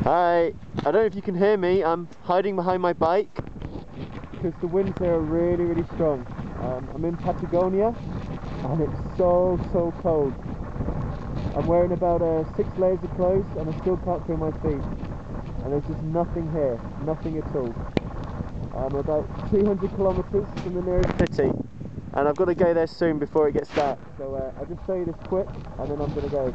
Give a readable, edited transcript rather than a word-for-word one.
Hi, I don't know if you can hear me. I'm hiding behind my bike because the winds here are really strong. I'm in Patagonia and it's so cold. I'm wearing about 6 layers of clothes and I still can't feel my feet. And there's just nothing here, nothing at all. I'm about 200 kilometers from the nearest city and I've got to go there soon before it gets dark. So I'll just show you this quick and then I'm going to go.